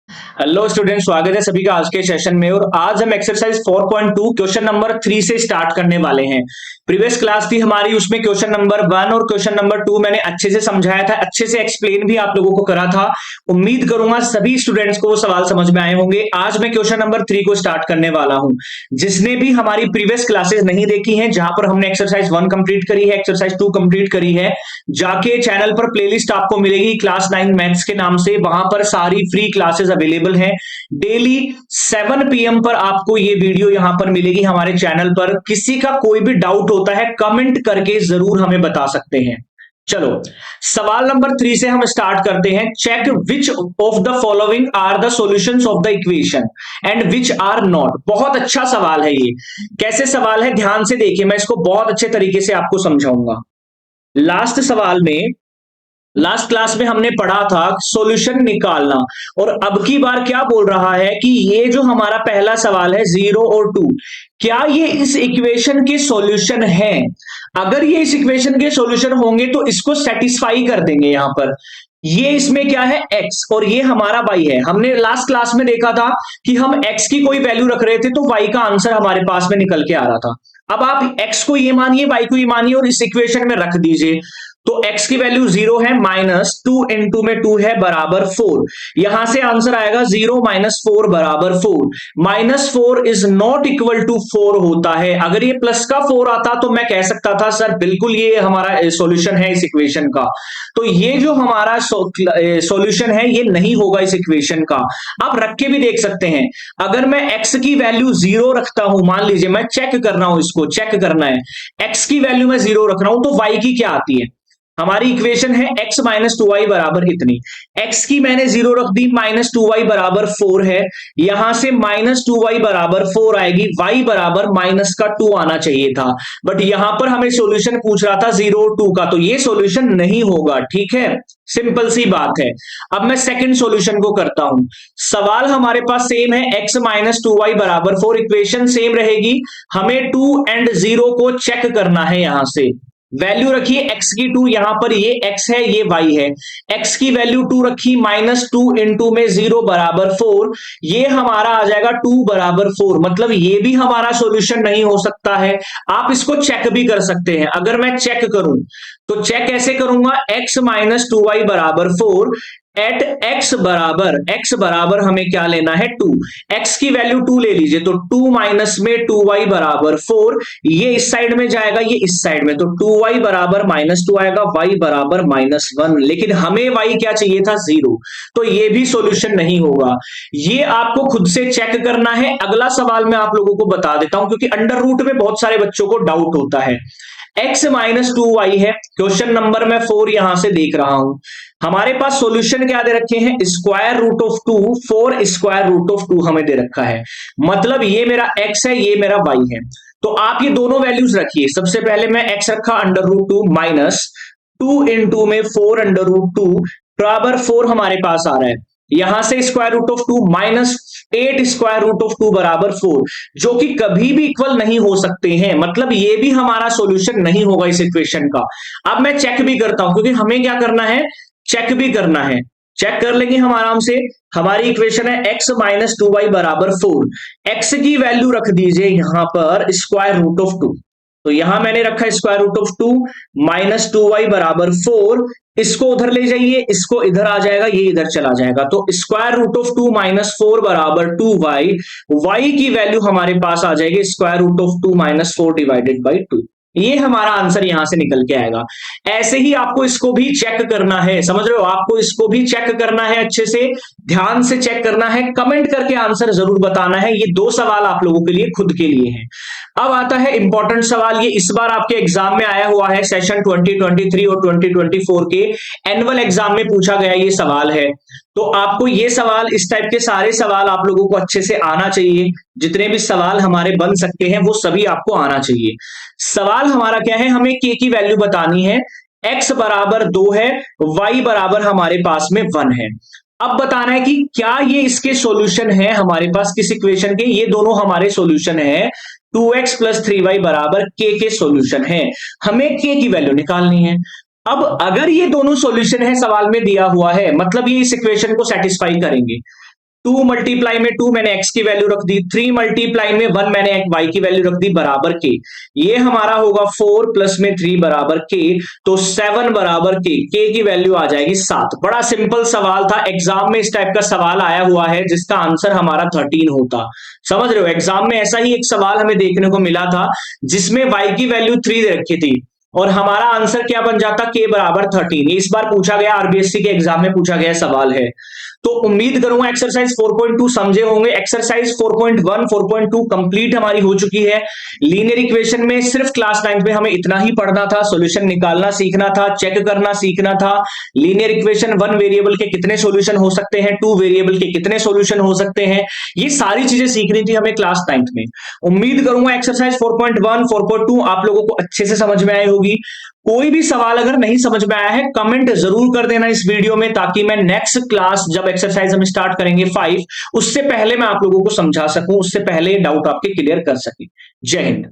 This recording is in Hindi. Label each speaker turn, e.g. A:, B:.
A: हेलो स्टूडेंट, स्वागत है सभी का आज के सेशन में। और आज हम एक्सरसाइज 4.2 क्वेश्चन नंबर 3 से स्टार्ट करने वाले हैं। प्रीवियस क्लास थी हमारी, उसमें क्वेश्चन नंबर 1 और क्वेश्चन नंबर 2 मैंने अच्छे से समझाया था, अच्छे से एक्सप्लेन भी आप लोगों को करा था। उम्मीद करूंगा सभी स्टूडेंट्स को वो सवाल समझ में आए होंगे। आज मैं क्वेश्चन नंबर 3 को स्टार्ट करने वाला हूं। जिसने भी हमारी प्रीवियस क्लासेस नहीं देखी हैं, जहां पर हमने एक्सरसाइज 1 कंप्लीट करी है, एक्सरसाइज 2 कंप्लीट करी है, जाके चैनल पर प्लेलिस्ट आपको मिलेगी क्लास 9 मैथ्स के नाम से। वहां पर सारी फ्री क्लासेस अवेलेबल हैं। डेली 7 पीएम पर आपको ये वीडियो यहां पर मिलेगी हमारे चैनल पर। किसी का कोई भी डाउट होता है कमेंट करके जरूर हमें बता सकते हैं। चलो, सवाल नंबर 3 से हम स्टार्ट करते हैं। Check which of the following are the solutions of the equation and which are not. बहुत अच्छा सवाल है ये। कैसे सवाल है, ध्यान से देखिए, मैं इसको बहुत अच्छे तरीके से आपको समझाऊंगा। लास्ट सवाल में, लास्ट क्लास में हमने पढ़ा था सॉल्यूशन निकालना, और अब की बार क्या बोल रहा है कि ये जो हमारा पहला सवाल है 0 और 2, क्या ये इस इक्वेशन के सॉल्यूशन है। अगर ये इस इक्वेशन के सॉल्यूशन होंगे तो इसको सेटिस्फाई कर देंगे। यहां पर ये इसमें क्या है x और ये हमारा y है। हमने लास्ट क्लास में देखा था कि हम x की कोई वैल्यू रख रहे थे तो y का आंसर हमारे पास में निकल के आ रहा था। अब आप x को ये मानिए, y को ये मानिए और इस इक्वेशन में रख दीजिए। तो x की वैल्यू 0 है, -2 इंटू में 2 है बराबर 4। यहां से आंसर आएगा 0 -4 बराबर 4। -4 इज नॉट इक्वल टू 4 होता है। अगर ये प्लस का 4 आता तो मैं कह सकता था सर बिल्कुल ये हमारा सॉल्यूशन है इस इक्वेशन का। तो ये जो हमारा सॉल्यूशन है ये नहीं होगा इस इक्वेशन का। आप रख के भी देख सकते हैं। अगर मैं x की वैल्यू 0 रखता हूं, मान लीजिए मैं चेक कर रहा हूं, इसको चेक करना है, x की वैल्यू मैं 0 रख रहा हूं तो y की क्या आती है। हमारी इक्वेशन है x माइनस टू वाई बराबर इतनी। x की मैंने 0 रख दी, -2y बराबर 4 है। यहां से -2y बराबर 4 आएगी, y बराबर माइनस का 2 आना चाहिए था। बट यहां पर हमें सॉल्यूशन पूछ रहा था 0 और 2 का, तो ये सॉल्यूशन नहीं होगा। ठीक है, सिंपल सी बात है। अब मैं सेकंड सॉल्यूशन को करता हूं। सवाल हमारे पास सेम है, x माइनस टू वाई बराबर 4, इक्वेशन सेम रहेगी। हमें 2 एंड 0 को चेक करना है। यहां से वैल्यू रखिए x की 2, यहां पर ये x है ये y है। x की वैल्यू 2 रखी, -2 इंटू में 0 बराबर 4। ये हमारा आ जाएगा 2 बराबर 4। मतलब ये भी हमारा सॉल्यूशन नहीं हो सकता है। आप इसको चेक भी कर सकते हैं। अगर मैं चेक करूं तो चेक कैसे करूंगा, x माइनस टू वाई बराबर 4 एट x बराबर हमें क्या लेना है 2। x की वैल्यू 2 ले लीजिए, तो 2 माइनस में 2y बराबर 4। ये इस साइड में जाएगा, ये इस साइड में, तो 2y बराबर -2 आएगा, y बराबर -1। लेकिन हमें y क्या चाहिए था 0, तो ये भी सॉल्यूशन नहीं होगा। ये आपको खुद से चेक करना है। अगला सवाल मैं आप लोगों को बता देता हूं, क्योंकि अंडर रूट में बहुत सारे बच्चों को डाउट होता है। x माइनस 2y है, क्वेश्चन नंबर मैं 4 यहां से देख रहा हूं। हमारे पास सॉल्यूशन क्या दे रखे हैं, square root of 2, 4 square root of 2 हमें दे रखा है। मतलब ये मेरा x है, ये मेरा y है। तो आप ये दोनों वैल्यूज रखिए। सबसे पहले मैं x रखा √2 माइनस 2 इंटू में 4 √2 बराबर 4 हमारे पास आ रहा है। यहां से square root of 2 -8 square root of 2 बराबर 4, जो कि कभी भी इक्वल नहीं हो सकते हैं। मतलब ये भी हमारा सॉल्यूशन नहीं होगा इस इक्वेशन का। अब मैं चेक भी करता हूं, क्योंकि हमें क्या करना है, चेक भी करना है। चेक कर लेंगे हम आराम से। हमारी इक्वेशन है x माइनस टू वाई बराबर 4। x की वैल्यू रख दीजिए यहां पर स्क्वायर रूट ऑफ 2। तो यहां मैंने रखा स्क्वायर रूट ऑफ 2 -2y बराबर 4। इसको उधर ले जाइए, इसको इधर आ जाएगा, ये इधर चला जाएगा। तो स्क्वायर रूट ऑफ 2 -4 बराबर 2y। y की वैल्यू हमारे पास आ जाएगी square root of 2 -4 divided by 2। ये हमारा आंसर यहां से निकल के आएगा। ऐसे ही आपको इसको भी चेक करना है, समझ रहे हो, आपको इसको भी चेक करना है, अच्छे से ध्यान से चेक करना है। कमेंट करके आंसर जरूर बताना है। ये 2 सवाल आप लोगों के लिए, खुद के लिए हैं। अब आता है इंपॉर्टेंट सवाल। ये इस बार आपके एग्जाम में आया हुआ है, सेशन 2023 और 2024 के एनुअल एग्जाम में पूछा गया ये सवाल है। तो आपको ये सवाल, इस टाइप के सारे सवाल आप लोगों को अच्छे से आना चाहिए। जितने भी सवाल हमारे बन सकते हैं वो सभी आपको आना चाहिए। सवाल हमारा क्या है, हमें k की वैल्यू बतानी है। x बराबर 2 है, y बराबर हमारे पास में 1 है। अब बताना है कि क्या ये इसके सॉल्यूशन है हमारे पास, किस इक्वेशन के। ये दोनों हमारे सॉल्यूशन है। 2x प्लस 3y बराबर k के सॉल्यूशन है। हमें k की वैल्यू निकालनी है। अब अगर ये दोनों सॉल्यूशन है, सवाल में दिया हुआ है, मतलब ये इस इक्वेशन को सेटिस्फाई करेंगे। 2 मल्टीप्लाई में 2 मैंने x की वैल्यू रख दी, 3 मल्टीप्लाई में 1 मैंने y की वैल्यू रख दी बराबर के। ये हमारा होगा 4 प्लस में 3 बराबर के, तो 7 बराबर के की वैल्यू आ जाएगी 7। बड़ा सिंपल सवाल था, एग्जाम में इस टाइप का सवाल आया हुआ है जिसका आंसर हमारा 13 होता। समझ रहे हो, एग्जाम में ऐसा ही एक सवाल हमें देखने को मिला था जिसमें y की वैल्यू 3 दे रखी थी और हमारा आंसर क्या बन जाता, k बराबर 13। इस बार पूछा गया, आरबीएससी के एग्जाम में पूछा गया सवाल है। तो उम्मीद करूंगा एक्सरसाइज 4.2 समझे होंगे। एक्सरसाइज 4.1 4.2 कंप्लीट हमारी हो चुकी है। लीनियर इक्वेशन में सिर्फ क्लास 9 में हमें इतना ही पढ़ना था, सॉल्यूशन निकालना सीखना था, चेक करना सीखना था। लीनियर इक्वेशन 1 वेरिएबल के कितने सॉल्यूशन हो सकते हैं, 2 वेरिएबल के कितने सॉल्यूशन हो सकते हैं, ये सारी चीजें सीखनी थी हमें क्लास 9 में। उम्मीद करूंगा एक्सरसाइज 4.1 4.2 आप लोगों को अच्छे से समझ में आई होगी। कोई भी सवाल अगर नहीं समझ में आया है कमेंट जरूर कर देना इस वीडियो में, ताकि मैं नेक्स्ट क्लास जब एक्सरसाइज हम स्टार्ट करेंगे 5 उससे पहले मैं आप लोगों को समझा सकूं, उससे पहले डाउट आपके क्लियर कर सके। जय हिंद।